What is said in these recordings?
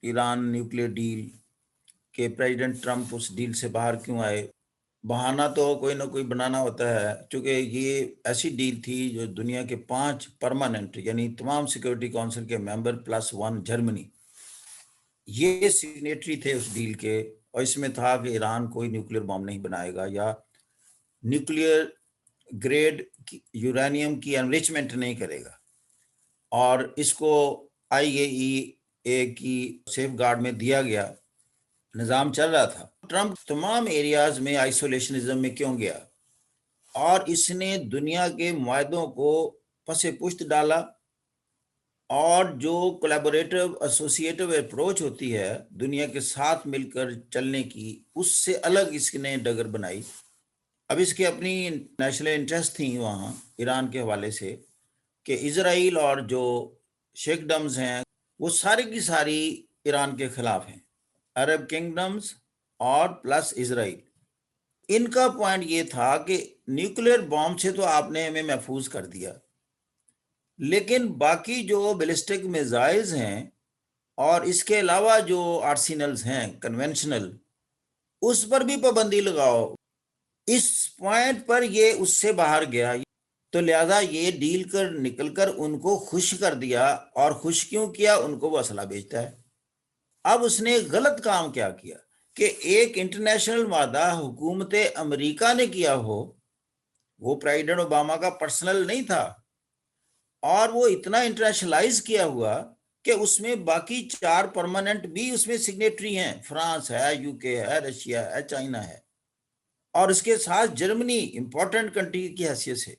Iran nuclear deal कि president Trump उस deal से बाहर क्यों आए। बहाना तो कोई ना कोई बनाना होता है, क्योंकि ये ऐसी डील थी जो दुनिया के 5 परमानेंट यानी तमाम सिक्योरिटी काउंसिल के मेंबर प्लस 1 जर्मनी, ये सिग्नेटरी थे उस डील के। और इसमें था कि ईरान कोई न्यूक्लियर बम नहीं बनाएगा या न्यूक्लियर ग्रेड यूरेनियम की एनरिचमेंट नहीं करेगा, और इसको IAEA की सेफ गार्ड में दिया गया, निज़ाम चल रहा था। ट्रंप तमाम एरियाज में आइसोलेशनिज्म में क्यों गया, और इसने दुनिया के मुआहदों को पसे पुश्त डाला, और जो कोलैबोरेटिव एसोसिएटिव अप्रोच होती है दुनिया के साथ मिलकर चलने की, उससे अलग इसने डगर बनाई। अब इसकी अपनी नेशनल इंटरेस्ट थी वहाँ ईरान के हवाले से कि इजराइल और जो शेखडम्स हैं वो सारी की सारी ईरान के खिलाफ हैं, अरब किंगडम्स और प्लस इजराइल। इनका पॉइंट ये था कि न्यूक्लियर बॉम्ब से तो आपने हमें महफूज कर दिया, लेकिन बाकी जो बैलिस्टिक मिसाइल्स हैं और इसके अलावा जो आर्सेनल्स हैं कन्वेंशनल, उस पर भी पाबंदी लगाओ। इस पॉइंट पर ये उससे बाहर गया, तो लिहाजा ये डील कर निकलकर उनको खुश कर दिया। और खुश क्यों किया? उनको वो असला बेचता है। अब उसने गलत काम क्या किया कि एक इंटरनेशनल वादा हुकूमत अमेरिका ने किया हो, वो प्रेसिडेंट ओबामा का पर्सनल नहीं था, और वो इतना इंटरनेशनलाइज किया हुआ कि उसमें बाकी 4 परमानेंट भी उसमें सिग्नेटरी हैं, फ्रांस है, यूके है, रशिया है, चाइना है, और उसके साथ जर्मनी इंपॉर्टेंट कंट्री की हैसियत से।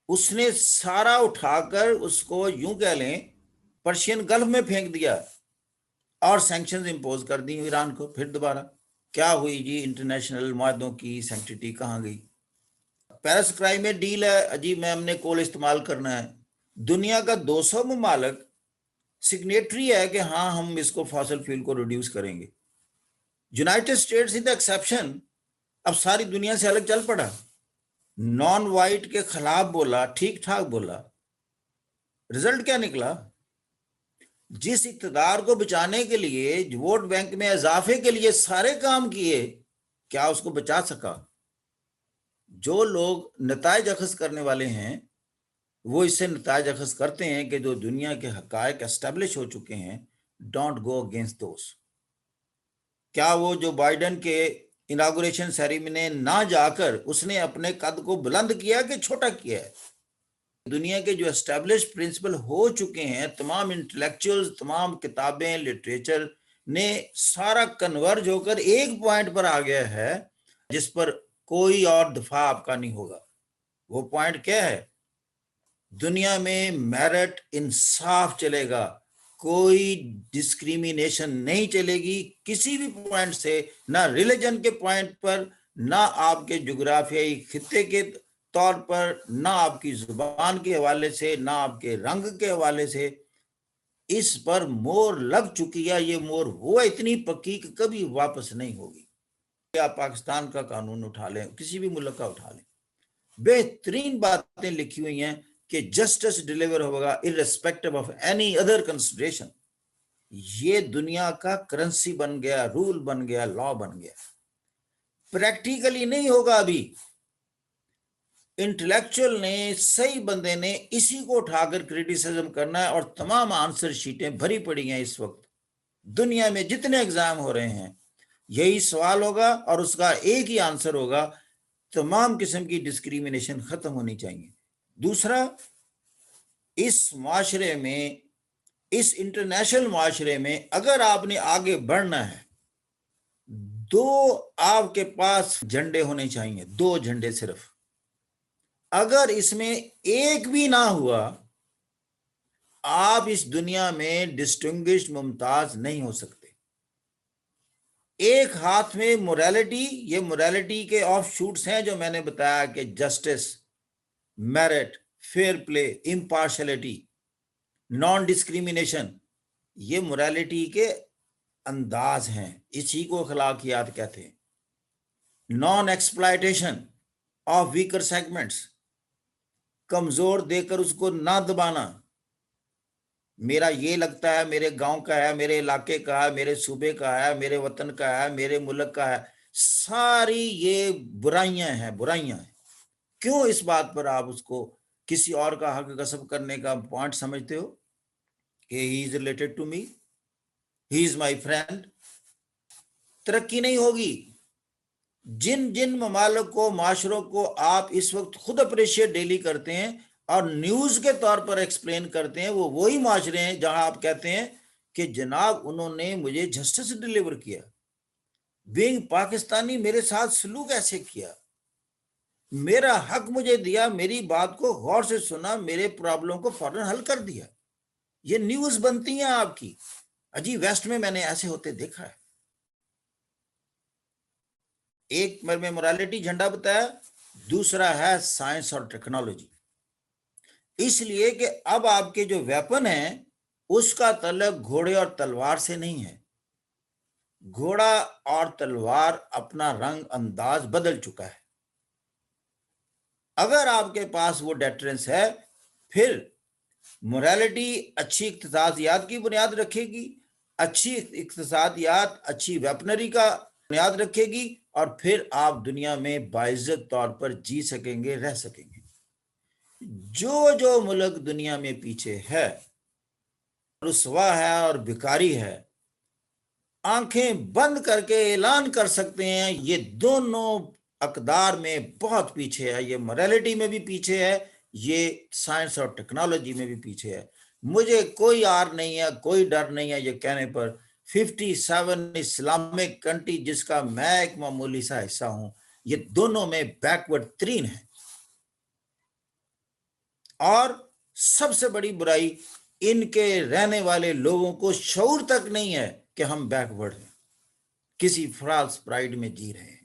उसने सारा उठाकर उसको यूं कह लें पर्शियन गल्फ में फेंक दिया और सैंक्शंस इंपोज कर दी ईरान को। फिर दोबारा क्या हुई जी? इंटरनेशनल मुआहदों की सैंक्टिटी कहाँ गई? पेरिस क्लाइमेट डील है, अजीब में हमने कोल इस्तेमाल करना है। दुनिया का 200 ममालिक सिग्नेटरी है कि हाँ हम इसको फॉसिल फ्यूल को रिड्यूस करेंगे। United states is the exception. अब सारी दुनिया से अलग चल पड़ा, नॉन वाइट के खिलाफ बोला, ठीक ठाक बोला। रिजल्ट क्या निकला? जिस इक़्तिदार को बचाने के लिए, वोट बैंक में इजाफे के लिए सारे काम किए, क्या उसको बचा सका? जो लोग नताइज अखज़ करने वाले हैं वो इससे नताइज अखज़ करते हैं कि जो दुनिया के हक़ाइक़ एस्टेब्लिश हो चुके हैं, डोंट गो अगेंस्ट दोस। क्या वो जो बाइडन के इनागुरेशन सेरेमनी ना जाकर उसने अपने कद को बुलंद किया कि छोटा किया है? दुनिया के जो एस्टेब्लिश प्रिंसिपल हो चुके हैं, तमाम इंटेलेक्चुअल्स, तमाम किताबें, लिटरेचर ने सारा कन्वर्ज होकर एक पॉइंट पर आ गया है जिस पर कोई और दफा आपका नहीं होगा। वो पॉइंट क्या है? दुनिया में मेरिट इंसाफ चलेगा, कोई डिस्क्रिमिनेशन नहीं चलेगी किसी भी पॉइंट से, ना रिलीजन के पॉइंट पर, ना आपके जोग्राफियाई खित्ते के तौर पर, ना आपकी जुबान के हवाले से, ना आपके रंग के हवाले से। इस पर मोहर लग चुकी है। ये मोहर वो इतनी पक्की कि कभी वापस नहीं होगी। आप पाकिस्तान का कानून उठा लें, किसी भी मुल्क का उठा लें, बेहतरीन बातें लिखी हुई हैं कि जस्टिस डिलीवर होगा irrespective of any other consideration. ये दुनिया का करेंसी बन गया, रूल बन गया, लॉ बन गया। प्रैक्टिकली नहीं होगा। अभी इंटेलेक्चुअल ने, सही बंदे ने इसी को उठाकर क्रिटिसिज्म करना है, और तमाम आंसर शीटें भरी पड़ी हैं इस वक्त। दुनिया में जितने एग्जाम हो रहे हैं यही सवाल होगा और उसका एक ही आंसर होगा, तमाम किस्म की डिस्क्रिमिनेशन खत्म होनी चाहिए। दूसरा, इस माशरे में, इस इंटरनेशनल माशरे में अगर आपने आगे बढ़ना है, 2 आपके पास झंडे होने चाहिए, 2 झंडे सिर्फ। अगर इसमें एक भी ना हुआ, आप इस दुनिया में डिस्टिंग्विश्ड मुमताज नहीं हो सकते। एक हाथ में मोरालिटी, ये मोरालिटी के ऑफ शूट्स हैं जो मैंने बताया कि justice, merit, fair play, impartiality, non discrimination, ये मोरालिटी के अंदाज हैं। इसी को अखलाकियात कहते हैं। Non exploitation of weaker segments, कमजोर देकर उसको ना दबाना, میرا یہ لگتا ہے، میرے گاؤں کا ہے، میرے علاقے کا ہے، میرے صوبے کا ہے، میرے وطن کا ہے، میرے ملک کا ہے، ساری یہ برائیاں ہیں، برائیاں ہیں۔ کیوں اس بات پر آپ اس کو کسی اور کا حق غصب کرنے کا پوائنٹ سمجھتے ہو کہ he is related to me, he is my friend? ترقی نہیں ہوگی۔ جن جن ممالک کو، معاشروں کو آپ اس وقت خود اپریشیٹ ڈیلی کرتے ہیں اور نیوز کے طور پر ایکسپلین کرتے ہیں، وہ وہی معاشرے ہیں جہاں آپ کہتے ہیں کہ جناب انہوں نے مجھے جسٹس ڈیلیور کیا، بینگ پاکستانی میرے ساتھ سلوک ایسے کیا، میرا حق مجھے دیا، میری بات کو غور سے سنا، میرے پرابلم کو فوراً حل کر دیا۔ یہ نیوز بنتی ہیں آپ کی۔ اجی ویسٹ میں نے ایسے ہوتے دیکھا ہے۔ ایک میں مورالٹی جھنڈا بتایا، دوسرا ہے سائنس اور ٹیکنالوجی۔ اس لیے کہ اب آپ کے جو ویپن ہیں اس کا تعلق گھوڑے اور تلوار سے نہیں ہے۔ گھوڑا اور تلوار اپنا رنگ انداز بدل چکا ہے۔ اگر آپ کے پاس وہ ڈیٹرنس ہے، پھر مورالٹی اچھی اقتصادیات کی بنیاد رکھے گی، اچھی اقتصادیات اچھی ویپنری کا بنیاد رکھے گی، اور پھر آپ دنیا میں باعزت طور پر جی سکیں گے، رہ سکیں گے۔ جو ملک دنیا میں پیچھے ہے، رسوا ہے اور بیکاری ہے، آنکھیں بند کر کے اعلان کر سکتے ہیں یہ دونوں اقدار میں بہت پیچھے ہے، یہ مورالٹی میں بھی پیچھے ہے، یہ سائنس اور ٹیکنالوجی میں بھی پیچھے ہے۔ مجھے کوئی آر نہیں ہے، کوئی ڈر نہیں ہے یہ کہنے پر 57 اسلامک کنٹری جس کا میں ایک معمولی سا حصہ ہوں، یہ دونوں میں بیکورڈ ترین ہے۔ اور سب سے بڑی برائی، ان کے رہنے والے لوگوں کو شعور تک نہیں ہے کہ ہم بیکورڈ ہیں، کسی فالس پرائیڈ میں جی رہے ہیں۔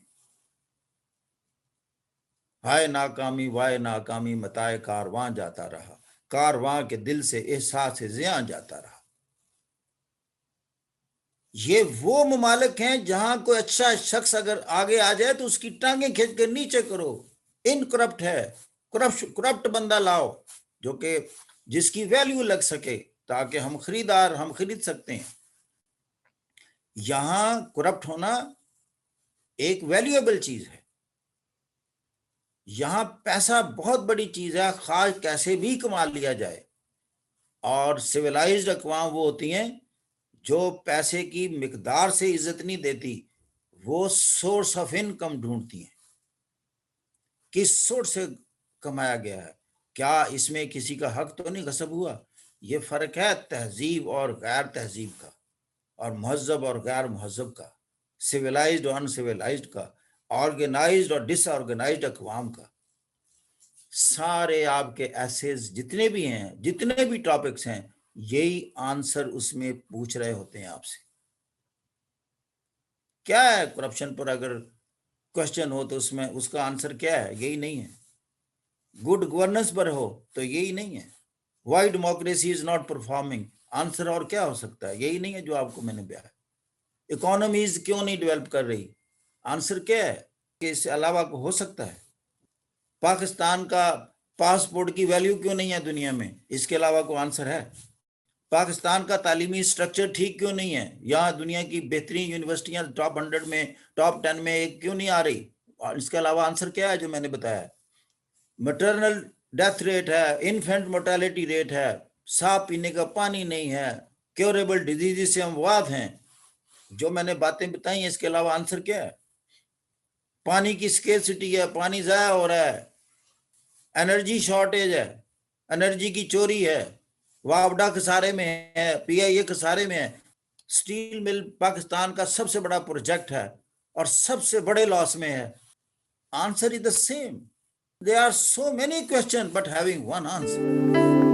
ہائے ناکامی وائے ناکامی متائے کارواں جاتا رہا، کارواں کے دل سے احساس زیاں جاتا رہا۔ یہ وہ ممالک ہیں جہاں کوئی اچھا شخص اگر آگے آ جائے تو اس کی ٹانگیں کھینچ کے نیچے کرو۔ انکرپٹ ہے، کرپٹ بندہ لاؤ جو کہ جس کی ویلیو لگ سکے تاکہ ہم خرید سکتے ہیں۔ یہاں کرپٹ ہونا ایک ویلیویبل چیز ہے، یہاں پیسہ بہت بڑی چیز ہے، خواہ کیسے بھی کما لیا جائے۔ اور سویلائزڈ اقوام وہ ہوتی ہیں جو پیسے کی مقدار سے عزت نہیں دیتی، وہ سورس آف انکم ڈھونڈتی ہیں، کس سورس سے کمایا گیا ہے، کیا اس میں کسی کا حق تو نہیں غصب ہوا۔ یہ فرق ہے تہذیب اور غیر تہذیب کا، اور مہذب اور غیر مہذب کا، سویلائزڈ اور انسویلائزڈ کا، آرگنائزڈ اور ڈس آرگنائزڈ اقوام کا۔ سارے آپ کے ایسیز جتنے بھی ہیں، جتنے بھی ٹاپکس ہیں، یہی آنسر اس میں پوچھ رہے ہوتے ہیں آپ سے۔ کیا ہے کرپشن پر اگر کوشچن ہو تو اس میں اس کا آنسر کیا ہے؟ یہی نہیں ہے۔ گڈ گورننس پر ہو تو یہی نہیں ہے۔ Why democracy is not performing, answer اور کیا ہو سکتا ہے؟ یہی نہیں ہے جو آپ کو میں نے بیان۔ اکانومیز کیوں نہیں ڈیولپ کر رہی؟ آنسر کیا ہے کہ اس سے علاوہ کو ہو سکتا ہے؟ پاکستان کا پاسپورٹ کی ویلیو کیوں نہیں ہے دنیا میں؟ اس کے علاوہ کوئی آنسر ہے؟ پاکستان کا تعلیمی سٹرکچر ٹھیک کیوں نہیں ہے؟ یہاں دنیا کی بہترین یونیورسٹیاں ٹاپ 100 میں، ٹاپ 10 میں ایک کیوں نہیں آ رہی؟ اس کے علاوہ آنسر کیا ہے جو میں نے بتایا؟ میٹرنل ڈیتھ ریٹ ہے، انفینٹ مورٹیلٹی ریٹ ہے، صاف پینے کا پانی نہیں ہے، کیوریبل ڈیزیز سے اموات ہیں۔ جو میں نے باتیں بتائی ہیں اس کے علاوہ آنسر کیا ہے؟ پانی کی اسکیرسٹی ہے، پانی ضائع ہو رہا ہے، انرجی شارٹیج ہے، انرجی کی چوری ہے، وابڈا خسارے میں ہے، پی آئی اے خسارے میں ہے، سٹیل مل پاکستان کا سب سے بڑا پروجیکٹ ہے اور سب سے بڑے لاس میں ہے۔ Answer is the same. There are so many questions but having one answer.